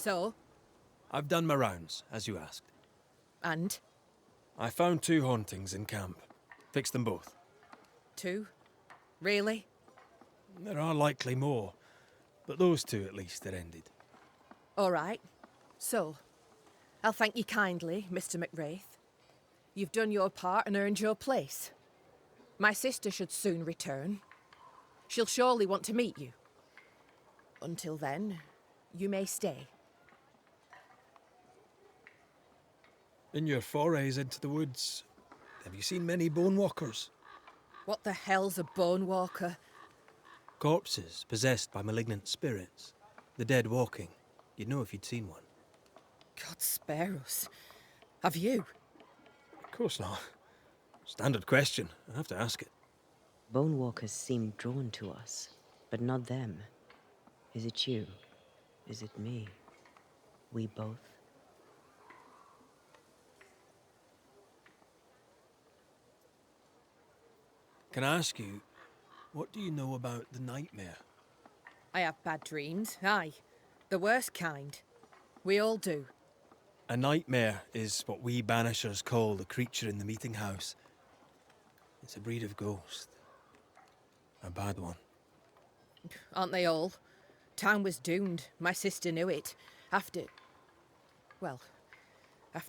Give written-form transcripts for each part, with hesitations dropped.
So? I've done my rounds, as you asked. And? I found 2 hauntings in camp. Fixed them both. 2? Really? There are likely more, but those 2 at least are ended. All right. So, I'll thank you kindly, Mr. McWraith. You've done your part and earned your place. My sister should soon return. She'll surely want to meet you. Until then, you may stay. In your forays into the woods, have you seen many bone walkers? What the hell's a bone walker? Corpses possessed by malignant spirits. The dead walking. You'd know if you'd seen one. God spare us. Have you? Of course not. Standard question. I have to ask it. Bone walkers seem drawn to us, but not them. Is it you? Is it me? We both? Can I ask you, what do you know about the nightmare? I have bad dreams, aye. The worst kind. We all do. A nightmare is what we Banishers call the creature in the meeting house. It's a breed of ghost. A bad one. Aren't they all? Town was doomed. My sister knew it. After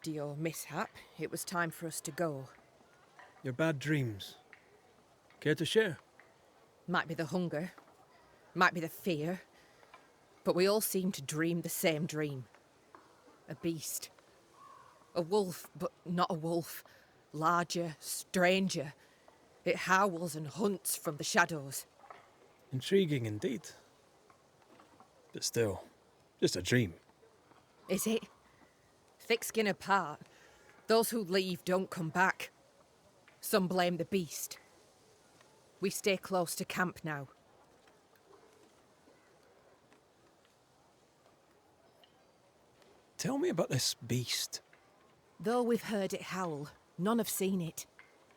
your mishap, it was time for us to go. Your bad dreams. Care to share? Might be the hunger. Might be the fear. But we all seem to dream the same dream. A beast. A wolf, but not a wolf. Larger, stranger. It howls and hunts from the shadows. Intriguing indeed. But still, just a dream. Is it? Thick skin apart, those who leave don't come back. Some blame the beast. We stay close to camp now. Tell me about this beast. Though we've heard it howl, none have seen it.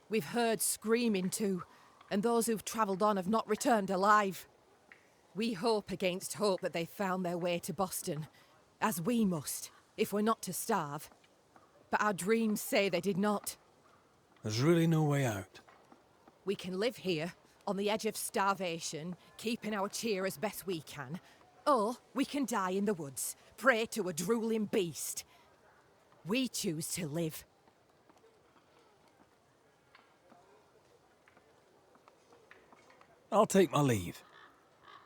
We've heard screaming too, and those who've travelled on have not returned alive. We hope against hope that they found their way to Boston, as we must, if we're not to starve. But our dreams say they did not. There's really no way out. We can live here, on the edge of starvation, keeping our cheer as best we can. Or we can die in the woods, prey to a drooling beast. We choose to live. I'll take my leave.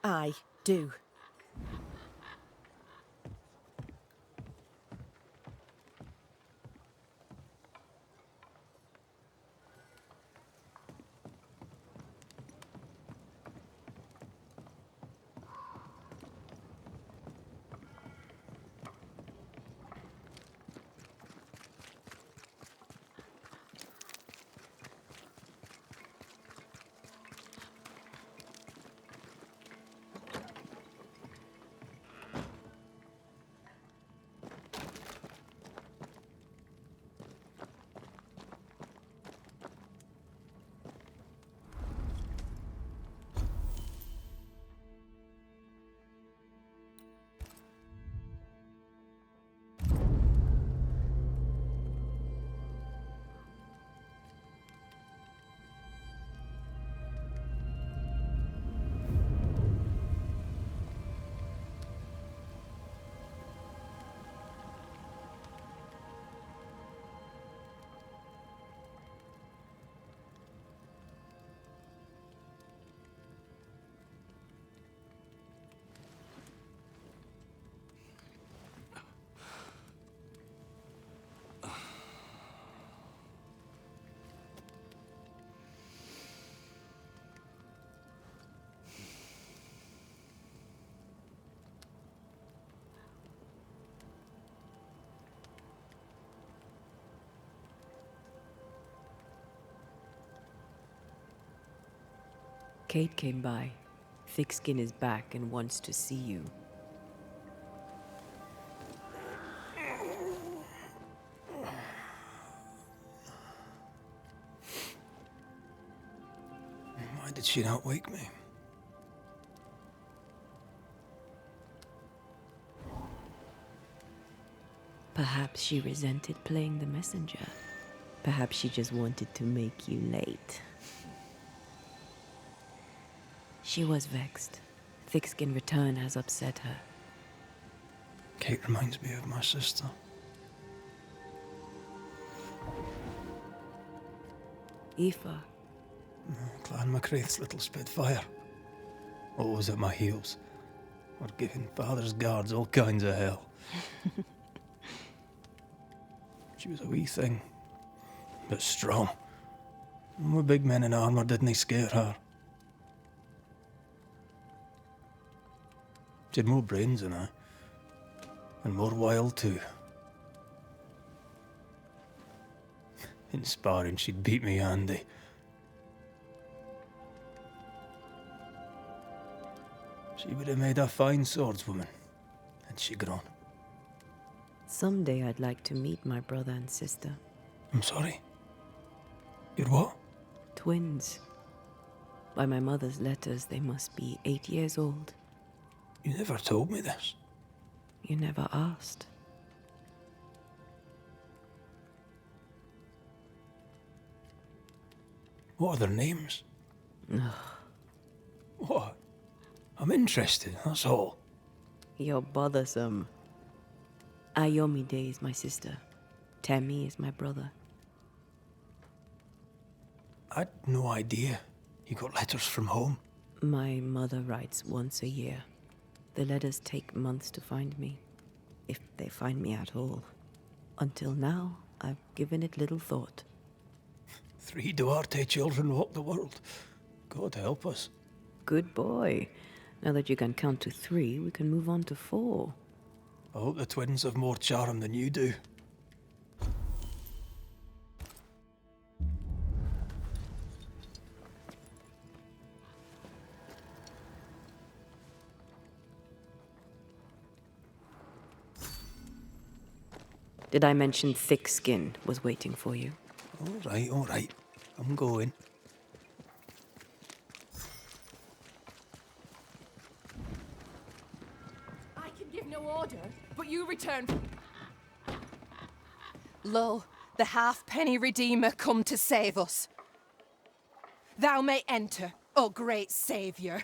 I do. Kate came by. Thick skin is back and wants to see you. Why did she not wake me? Perhaps she resented playing the messenger. Perhaps she just wanted to make you late. She was vexed. Thick-skinned return has upset her. Kate reminds me of my sister. Aoife. Clan MacRaith's little Spitfire. Always at my heels. Or giving father's guards all kinds of hell. She was a wee thing, but strong. And we big men in armour didn't scare her. She had more brains than I. And more wild too. In sparring, she'd beat me handy. She would have made a fine swordswoman, had she grown. Someday I'd like to meet my brother and sister. I'm sorry. You're what? Twins. By my mother's letters, they must be 8 years old. You never told me this. You never asked. What are their names? What? I'm interested, that's all. You're bothersome. Ayomide is my sister. Temi is my brother. I'd no idea you got letters from home. My mother writes once a year. The letters take months to find me, if they find me at all. Until now, I've given it little thought. 3 Duarte children walk the world. God help us. Good boy. Now that you can count to 3, we can move on to 4. I hope the twins have more charm than you do. Did I mention thick skin was waiting for you? All right. I'm going. I can give no order, but you return. Lo, the halfpenny redeemer come to save us. Thou may enter, O great saviour.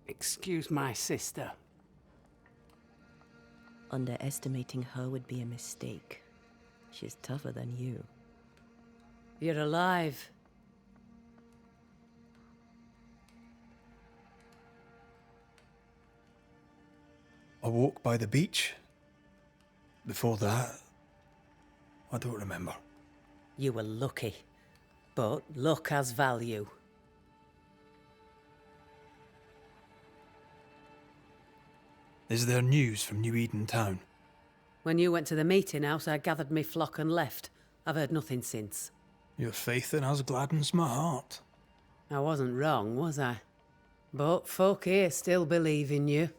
Excuse my sister. Underestimating her would be a mistake. She's tougher than you. You're alive. I walked by the beach. Before that, I don't remember. You were lucky. But luck has value. Is there news from New Eden town? When you went to the meeting house, I gathered me flock and left. I've heard nothing since. Your faith in us gladdens my heart. I wasn't wrong, was I? But folk here still believe in you.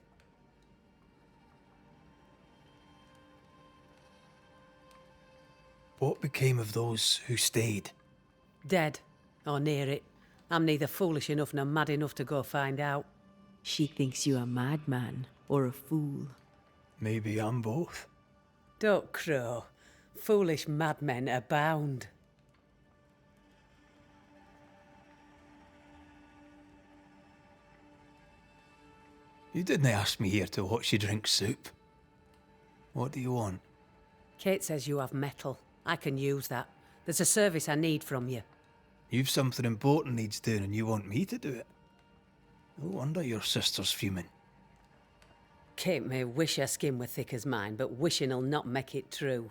What became of those who stayed? Dead. Or near it. I'm neither foolish enough nor mad enough to go find out. She thinks you a madman or a fool. Maybe I'm both. Don't crow. Foolish madmen abound. You didn't ask me here to watch you drink soup. What do you want? Kate says you have metal. I can use that. There's a service I need from you. You've something important needs doing and you want me to do it? No wonder your sister's fuming. Kate may wish her skin were thick as mine, but wishing'll not make it true.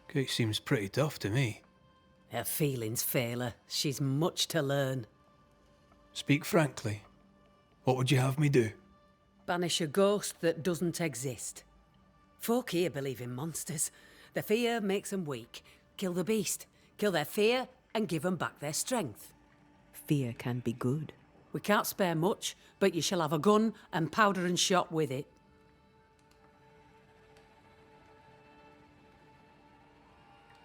Kate seems pretty tough to me. Her feelings fail her. She's much to learn. Speak frankly. What would you have me do? Banish a ghost that doesn't exist. Folk here believe in monsters. The fear makes them weak. Kill the beast. Kill their fear and give them back their strength. Fear can be good. We can't spare much, but you shall have a gun and powder and shot with it.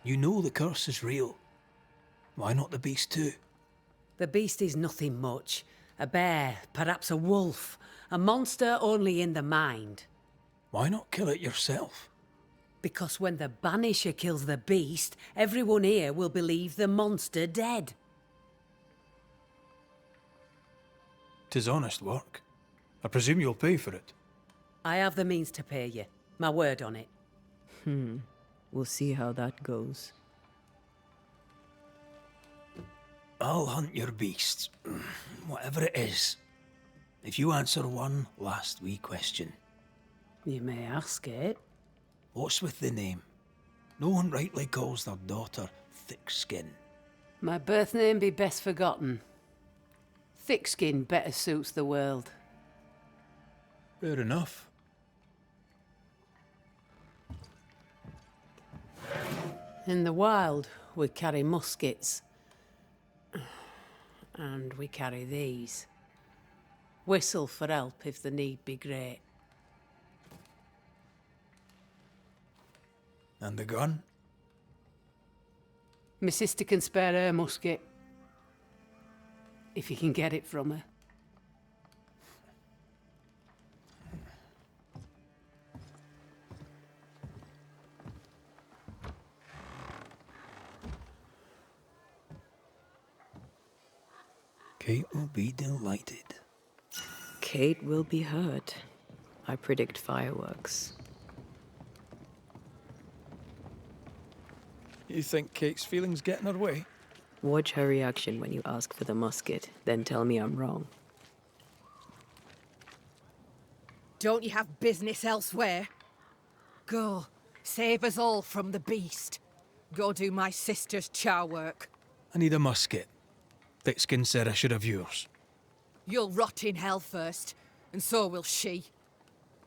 You know the curse is real. Why not the beast too? The beast is nothing much. A bear, perhaps a wolf. A monster only in the mind. Why not kill it yourself? Because when the Banisher kills the beast, everyone here will believe the monster dead. 'Tis honest work. I presume you'll pay for it. I have the means to pay you. My word on it. We'll see how that goes. I'll hunt your beast, whatever it is, if you answer one last wee question. You may ask it. What's with the name? No one rightly calls their daughter Thick Skin. My birth name be best forgotten. Thick skin better suits the world. Fair enough. In the wild, we carry muskets. And we carry these. Whistle for help if the need be great. And the gun? My sister can spare her musket. If you can get it from her. Kate will be delighted. Kate will be hurt. I predict fireworks. You think Kate's feelings get in her way? Watch her reaction when you ask for the musket, then tell me I'm wrong. Don't you have business elsewhere? Go, save us all from the beast. Go do my sister's char work. I need a musket. Thickskin said I should have yours. You'll rot in hell first, and so will she.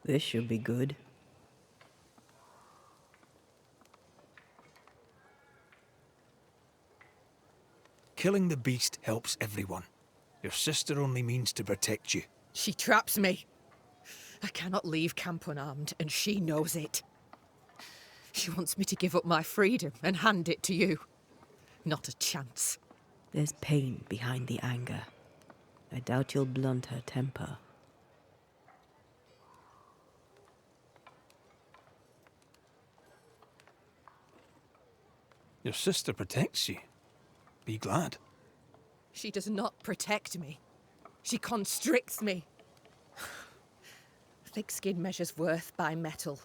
This should be good. Killing the beast helps everyone. Your sister only means to protect you. She traps me. I cannot leave camp unarmed, and she knows it. She wants me to give up my freedom and hand it to you. Not a chance. There's pain behind the anger. I doubt you'll blunt her temper. Your sister protects you. Be glad. She does not protect me. She constricts me. Thick skin measures worth by metal.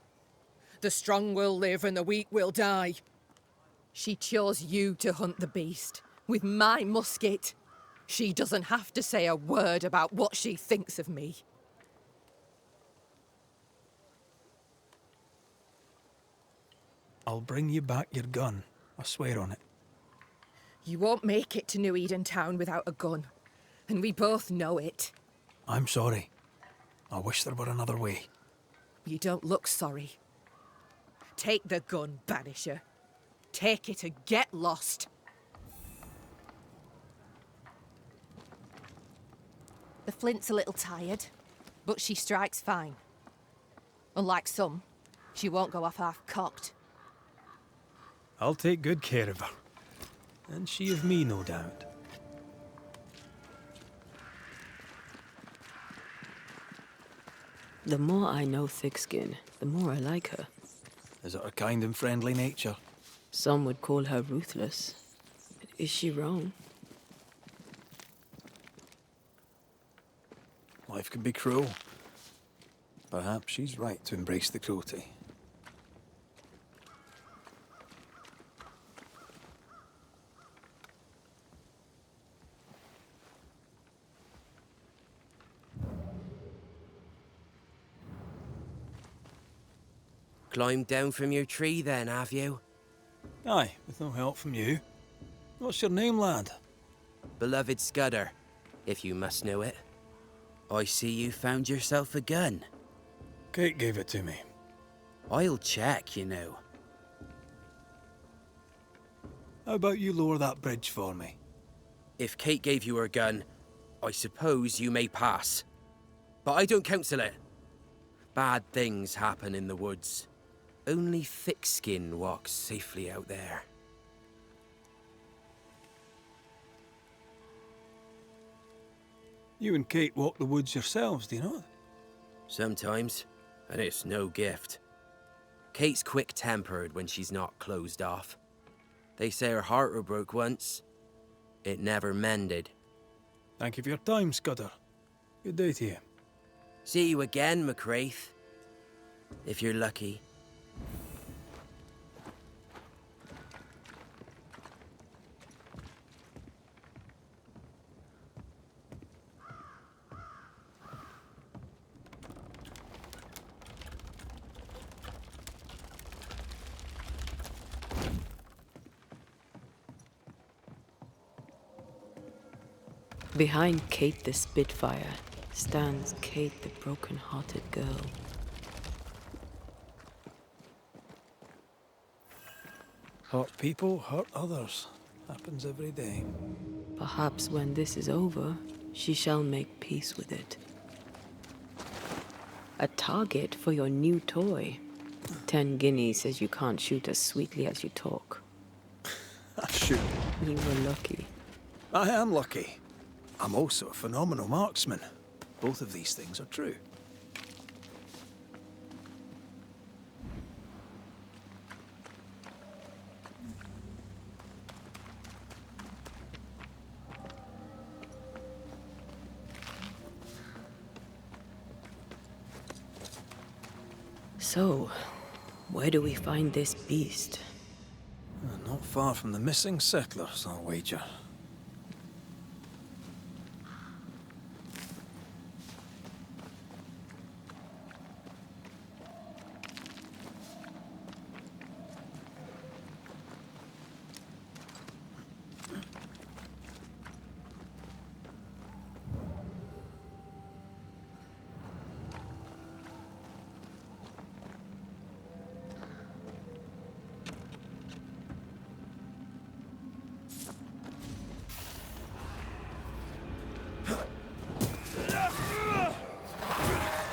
The strong will live and the weak will die. She chose you to hunt the beast with my musket. She doesn't have to say a word about what she thinks of me. I'll bring you back your gun. I swear on it. You won't make it to New Eden Town without a gun, and we both know it. I'm sorry. I wish there were another way. You don't look sorry. Take the gun, Banisher. Take it and get lost. The flint's a little tired, but she strikes fine. Unlike some, she won't go off half-cocked. I'll take good care of her. And she of me, no doubt. The more I know Thickskin, the more I like her. Is it her kind and friendly nature? Some would call her ruthless. Is she wrong? Life can be cruel. Perhaps she's right to embrace the cruelty. Climbed down from your tree then, have you? Aye, with no help from you. What's your name, lad? Beloved Scudder, if you must know it. I see you found yourself a gun. Kate gave it to me. I'll check, you know. How about you lower that bridge for me? If Kate gave you her gun, I suppose you may pass. But I don't counsel it. Bad things happen in the woods. Only thick skin walks safely out there. You and Kate walk the woods yourselves, do you not? Sometimes, and it's no gift. Kate's quick-tempered when she's not closed off. They say her heart were broke once. It never mended. Thank you for your time, Scudder. Good day to you. See you again, McCraith. If you're lucky. Behind Kate the Spitfire stands Kate the broken-hearted girl. Hurt people hurt others. Happens every day. Perhaps when this is over, she shall make peace with it. A target for your new toy. 10 guineas says you can't shoot as sweetly as you talk. Shoot. You were lucky. I am lucky. I'm also a phenomenal marksman. Both of these things are true. So, where do we find this beast? Not far from the missing settlers, I'll wager.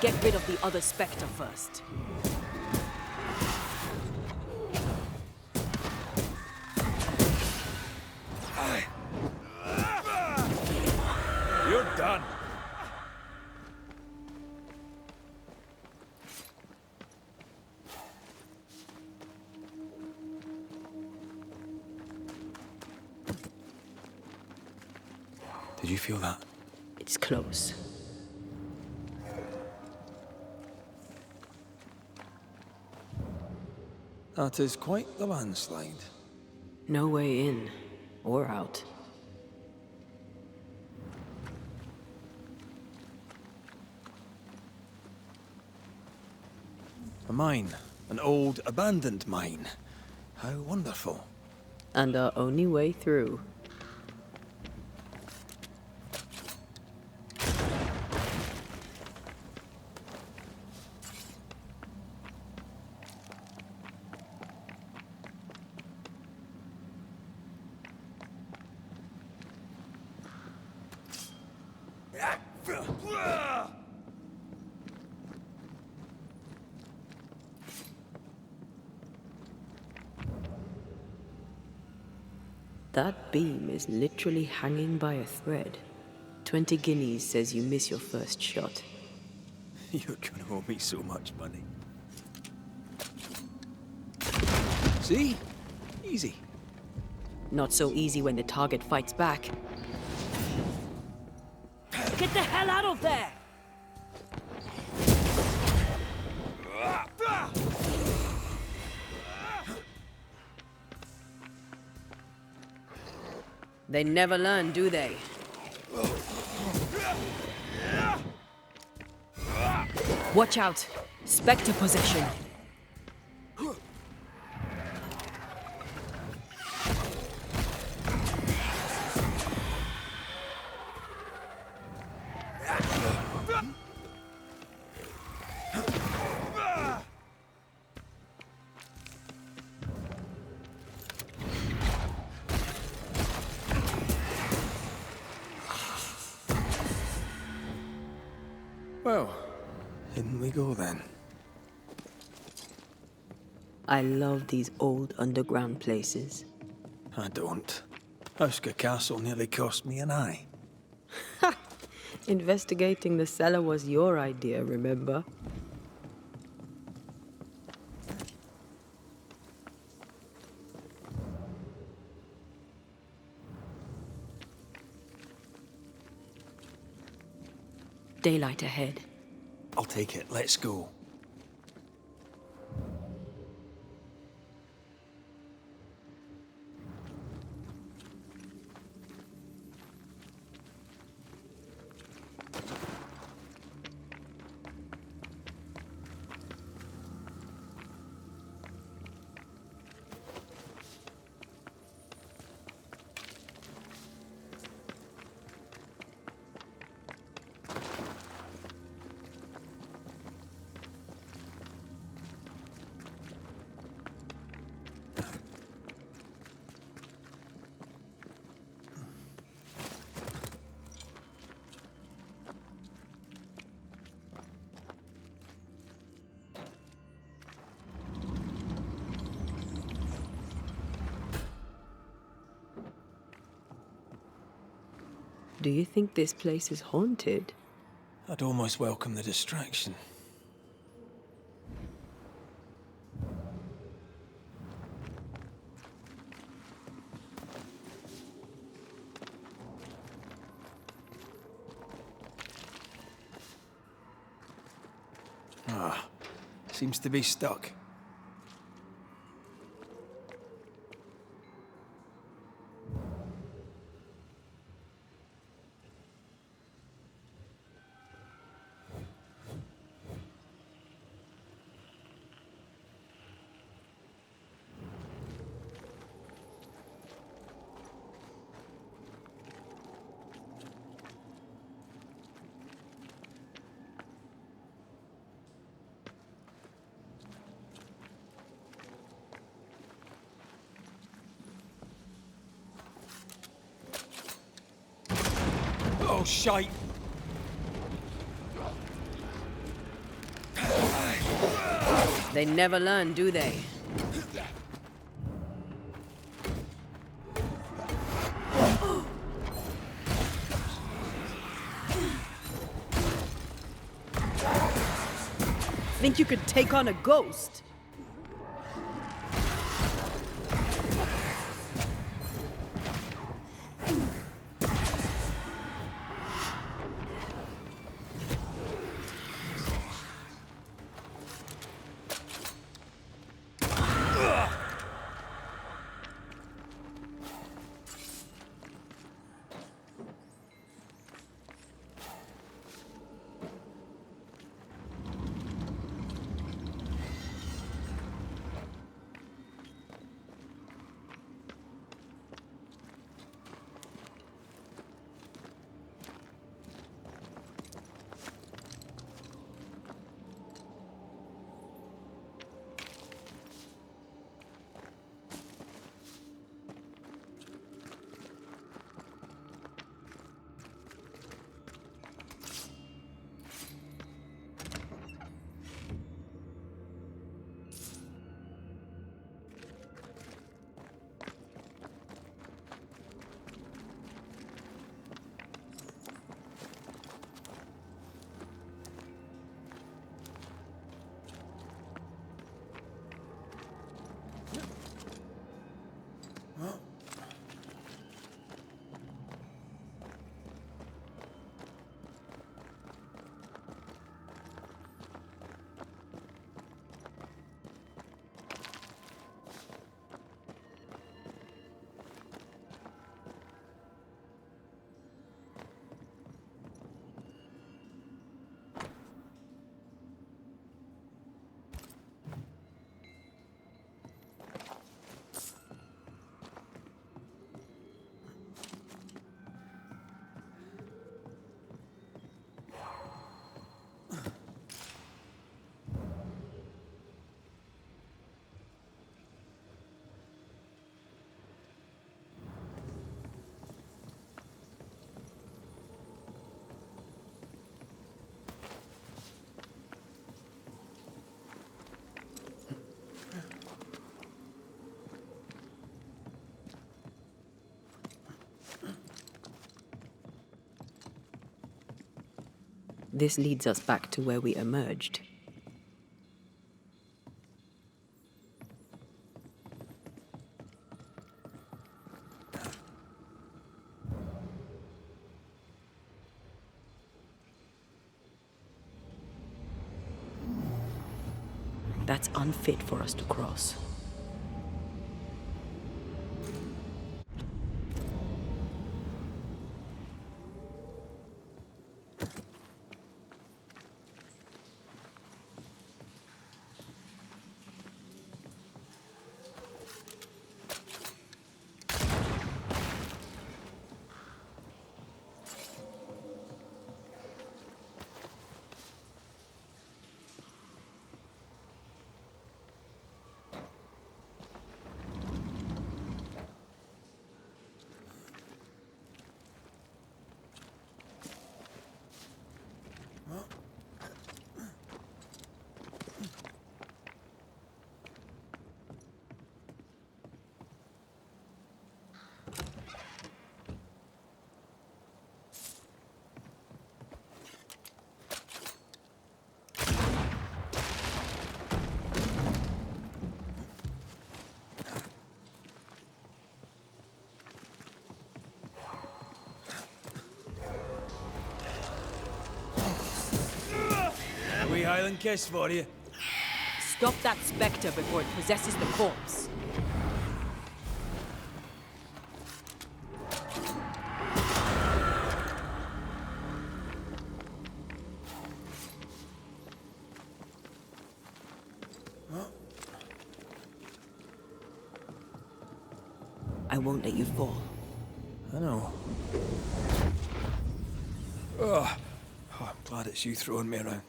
Get rid of the other Spectre first. You're done. Did you feel that? It's close. That is quite the landslide. No way in or out. A mine. An old, abandoned mine. How wonderful. And our only way through. That beam is literally hanging by a thread. 20 guineas says you miss your first shot. You're gonna owe me so much money. See? Easy. Not so easy when the target fights back. Get the hell out of there! They never learn, do they? Watch out! Spectre possession! Well, in we go then. I love these old underground places. I don't. Oscar Castle nearly cost me an eye. Investigating the cellar was your idea, remember? Daylight ahead. I'll take it. Let's go. Do you think this place is haunted? I'd almost welcome the distraction. Ah, seems to be stuck. Oh, shite! They never learn, do they? Think you could take on a ghost? This leads us back to where we emerged. That's unfit for us to cross. Wee Highland kiss for you. Stop that spectre before it possesses the corpse. I won't let you fall. I know. Oh, I'm glad it's you throwing me around.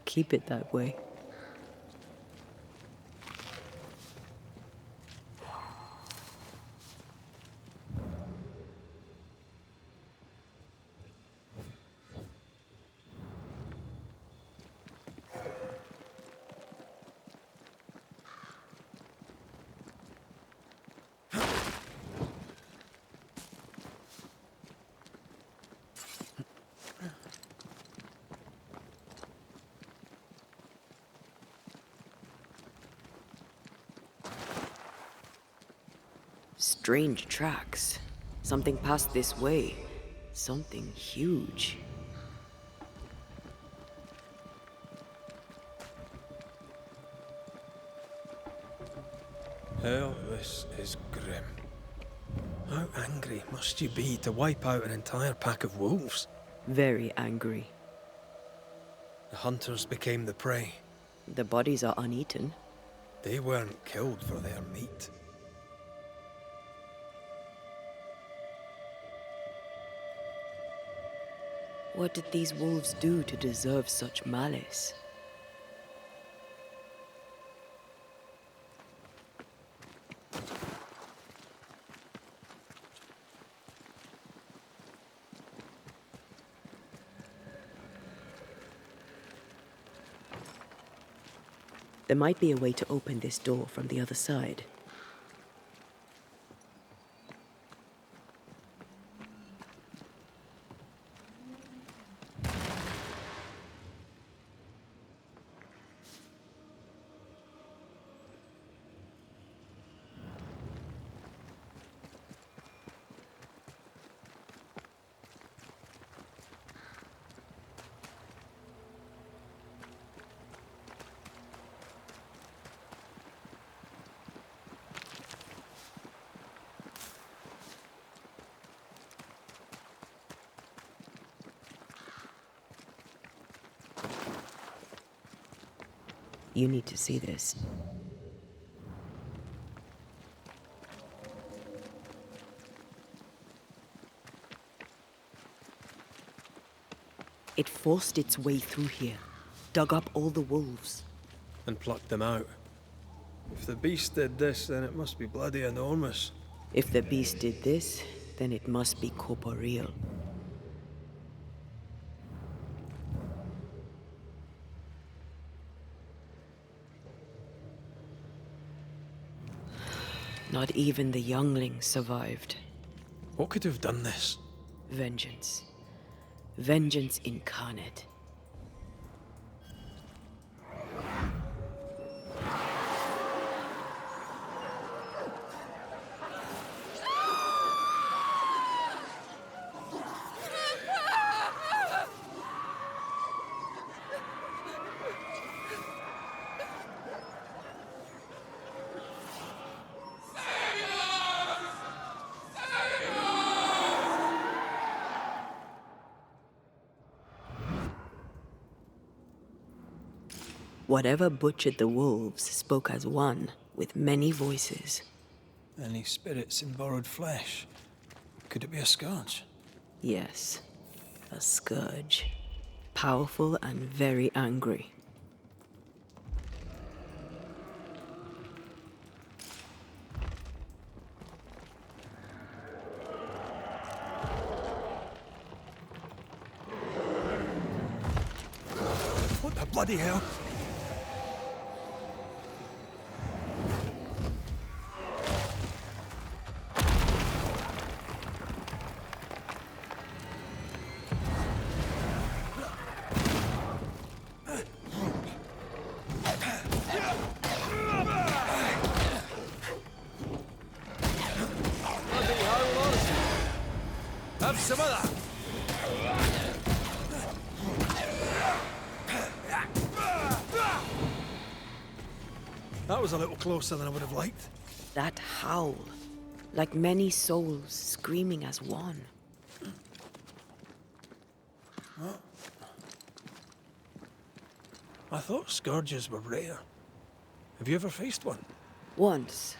Keep it that way. Strange tracks. Something passed this way. Something huge. Hell, this is grim. How angry must you be to wipe out an entire pack of wolves? Very angry. The hunters became the prey. The bodies are uneaten. They weren't killed for their meat. What did these wolves do to deserve such malice? There might be a way to open this door from the other side. You need to see this. It forced its way through here, dug up all the wolves. And plucked them out. If the beast did this, then it must be bloody enormous. If the beast did this, then it must be corporeal. Not even the youngling survived. What could have done this? Vengeance. Vengeance incarnate. Whatever butchered the wolves spoke as one, with many voices. Any spirits in borrowed flesh? Could it be a scourge? Yes, a scourge. Powerful and very angry. What the bloody hell? Have some of that. That was a little closer than I would have liked. That howl, like many souls screaming as one. I thought scourges were rare. Have you ever faced one? Once,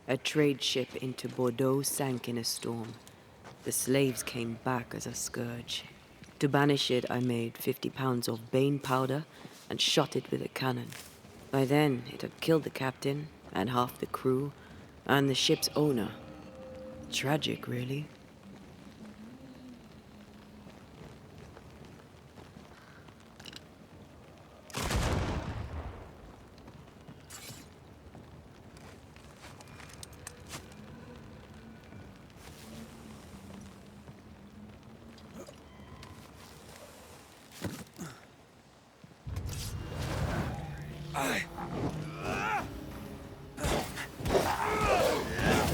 a trade ship into Bordeaux sank in a storm. The slaves came back as a scourge. To banish it, I made 50 pounds of bane powder and shot it with a cannon. By then, it had killed the captain and half the crew and the ship's owner. Tragic, really.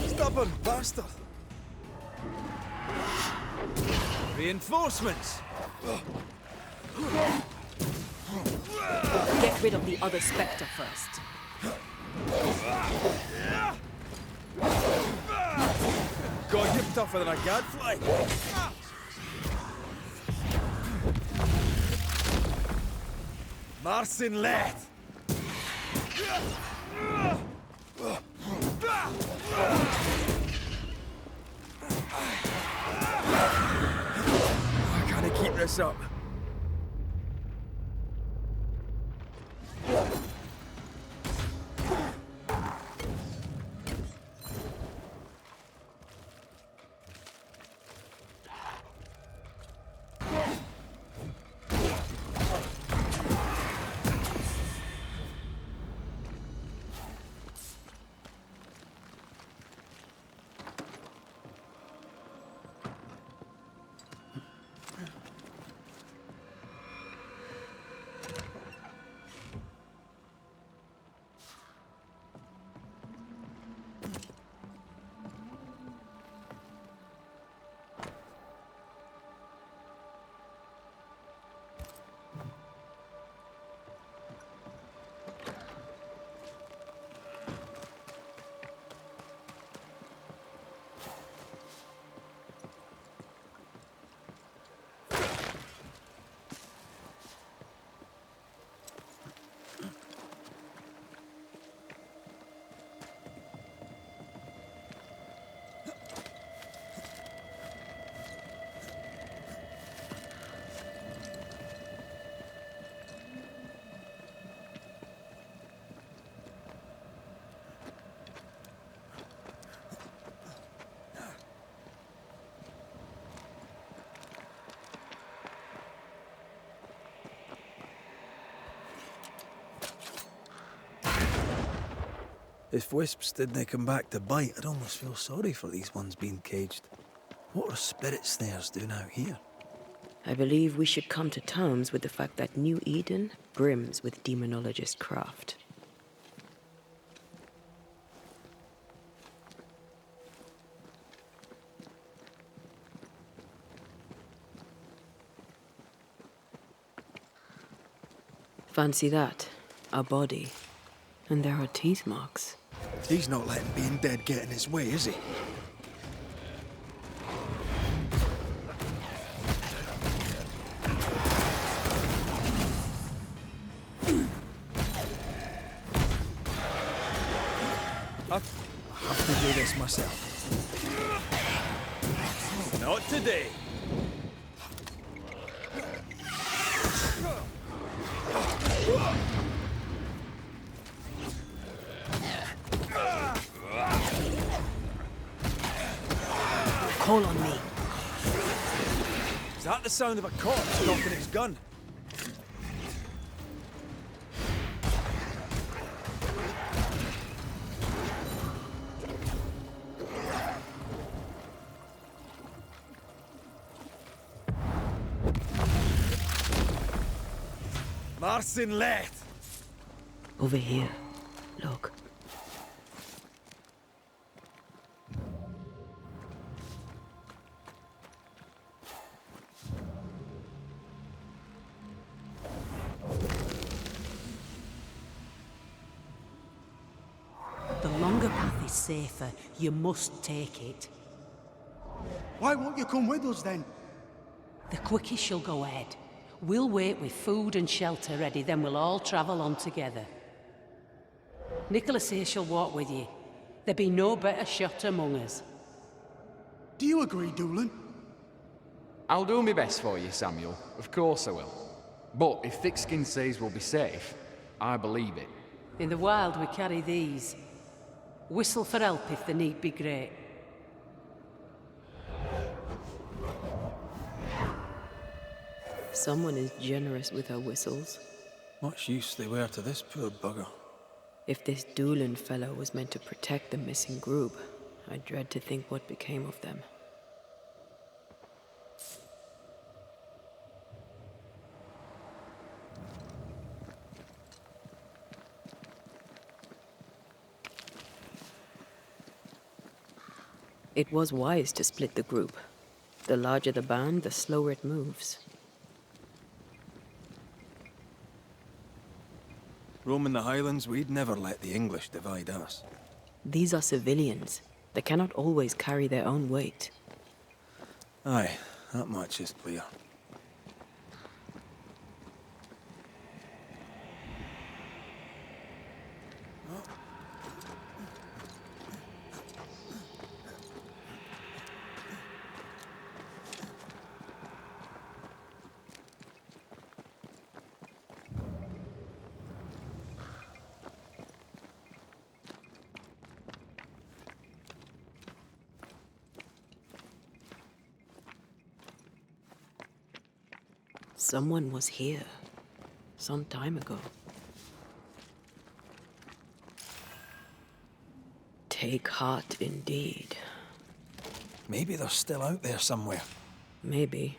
Stubborn bastard! Reinforcements! Get rid of the other spectre first. God, you're tougher than a gadfly! Marcin let! Can I keep this up? If wisps didn't come back to bite, I'd almost feel sorry for these ones being caged. What are spirit snares doing out here? I believe we should come to terms with the fact that New Eden brims with demonologist craft. Fancy that. A body. And there are teeth marks. He's not letting being dead get in his way, is he? I have to do this myself. Not today. Call on me. Is that the sound of a corpse cocking its gun? Marcin Let! Over here. Look. The longer path is safer. You must take it. Why won't you come with us then? The quickest you'll go ahead. We'll wait with food and shelter ready, then we'll all travel on together. Nicholas here shall walk with you. There be no better shot among us. Do you agree, Doolin? I'll do my best for you, Samuel. Of course I will. But if Thickskin says we'll be safe, I believe it. In the wild we carry these. Whistle for help if the need be great. Someone is generous with her whistles. Much use they were to this poor bugger. If this Doolin fellow was meant to protect the missing group, I dread to think what became of them. It was wise to split the group. The larger the band, the slower it moves. Roaming the Highlands, we'd never let the English divide us. These are civilians. They cannot always carry their own weight. Aye, that much is clear. Someone was here. Some time ago. Take heart indeed. Maybe they're still out there somewhere. Maybe.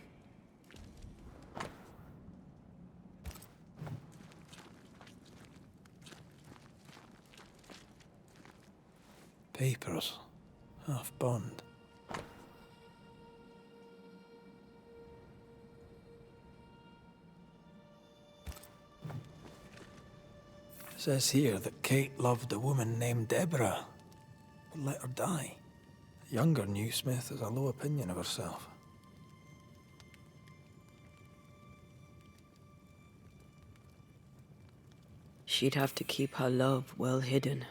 Papers. Half bond. Says here that Kate loved a woman named Deborah, but let her die. The younger Newsmith has a low opinion of herself. She'd have to keep her love well hidden.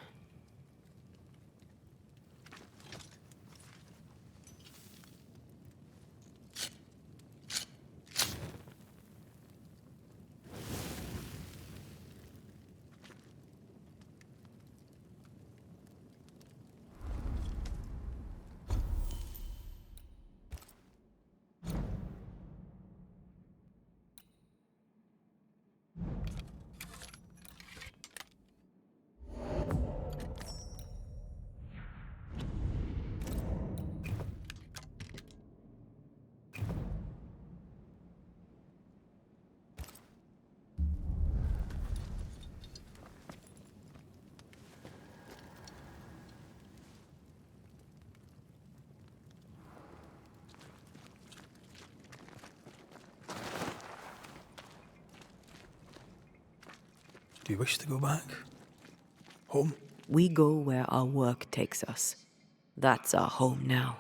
Do you wish to go back? Home? We go where our work takes us. That's our home now.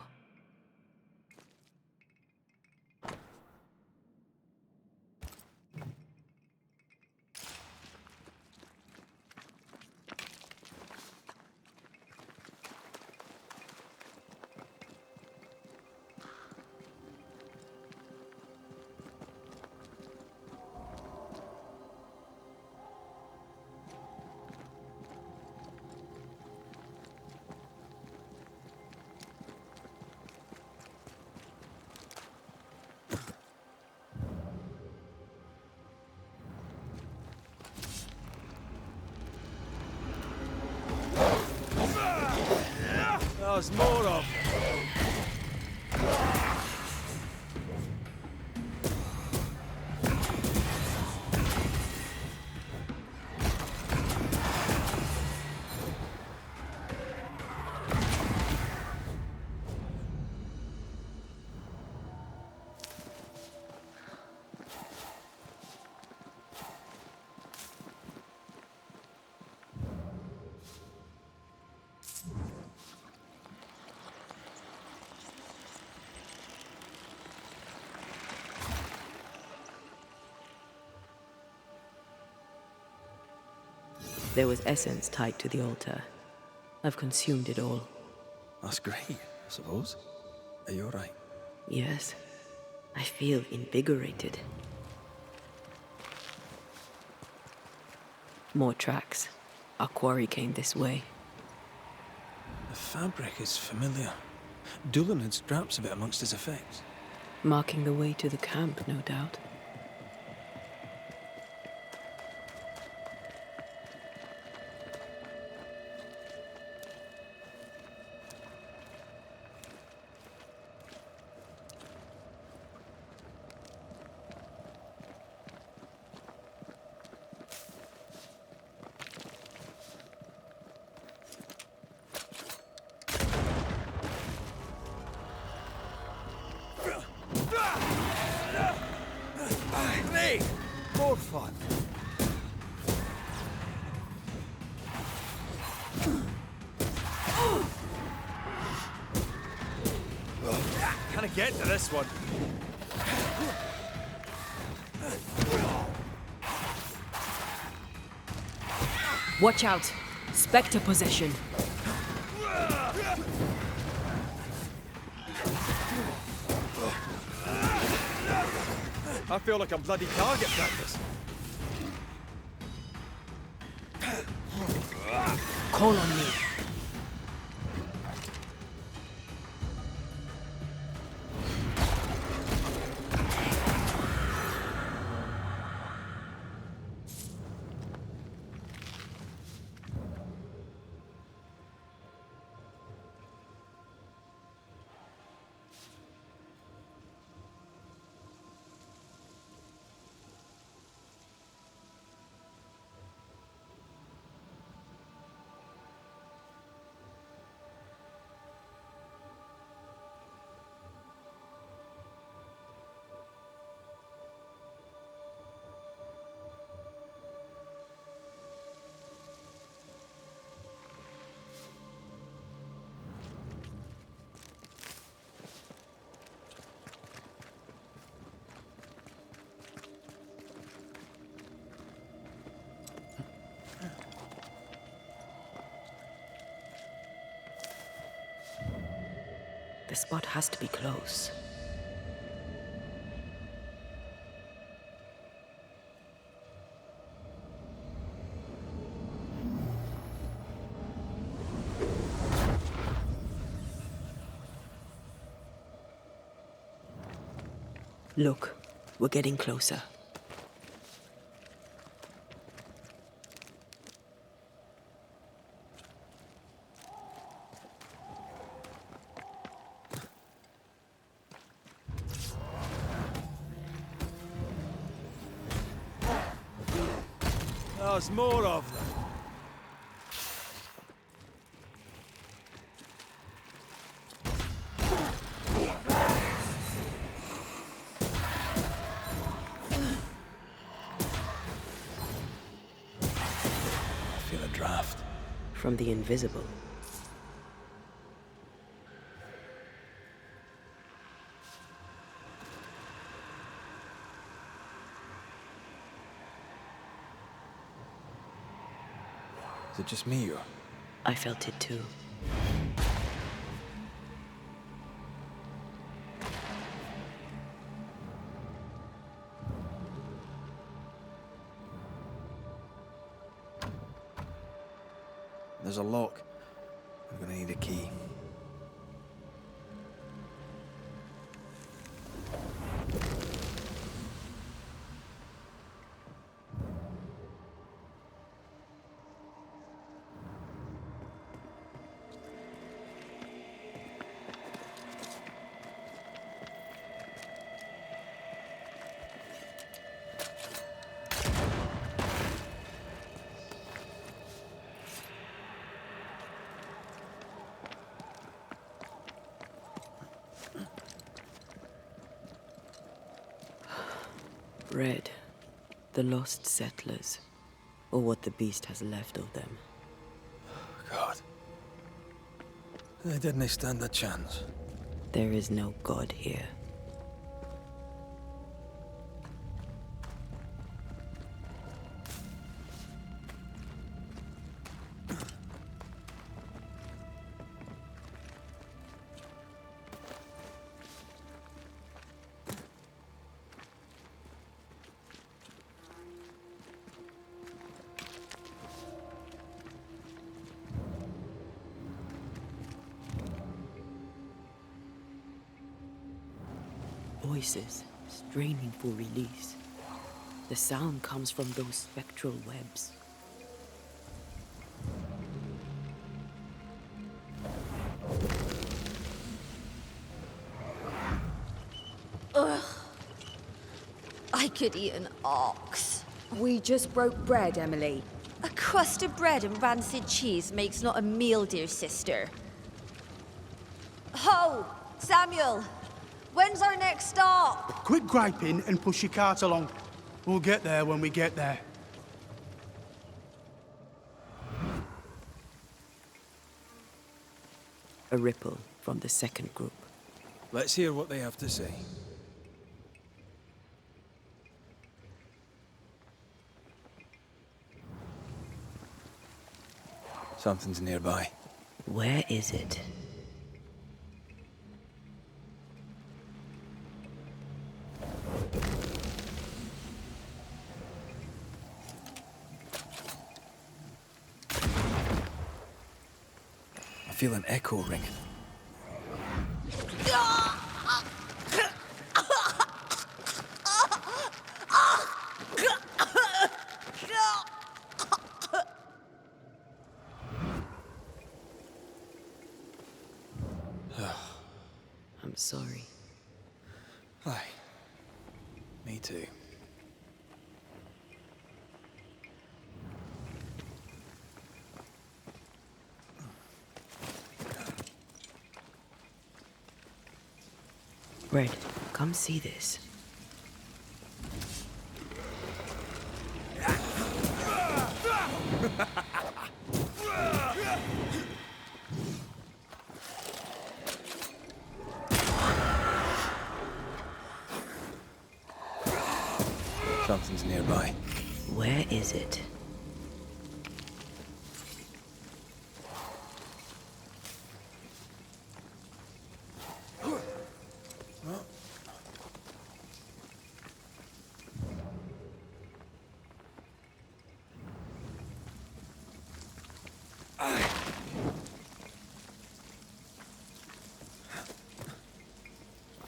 There's more of. There was essence tied to the altar. I've consumed it all. That's great, I suppose. Are you alright? Yes. I feel invigorated. More tracks. Our quarry came this way. The fabric is familiar. Doolan had scraps of it amongst his effects. Marking the way to the camp, no doubt. More fun. Can I get to this one? Watch out! Spectre possession. I feel like I'm bloody target practice. Call on me. The spot has to be close. Look, we're getting closer. There's more of them. draft. From the invisible. Is it just me or? I felt it too. There's a lock. We're gonna need a key. Red, the lost settlers, or what the beast has left of them. God. They didn't stand a chance. There is no God here. Voices straining for release. The sound comes from those spectral webs. Ugh. I could eat an ox. We just broke bread, Emily. A crust of bread and rancid cheese makes not a meal, dear sister. Ho! Samuel! When's our next stop? Quit griping and push your cart along. We'll get there when we get there. A ripple from the second group. Let's hear what they have to say. Something's nearby. Where is it? I feel an echo ringing. I'm sorry. Aye. Me too. Red, come see this. Something's nearby. Where is it?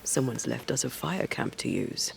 Someone's left us a fire camp to use.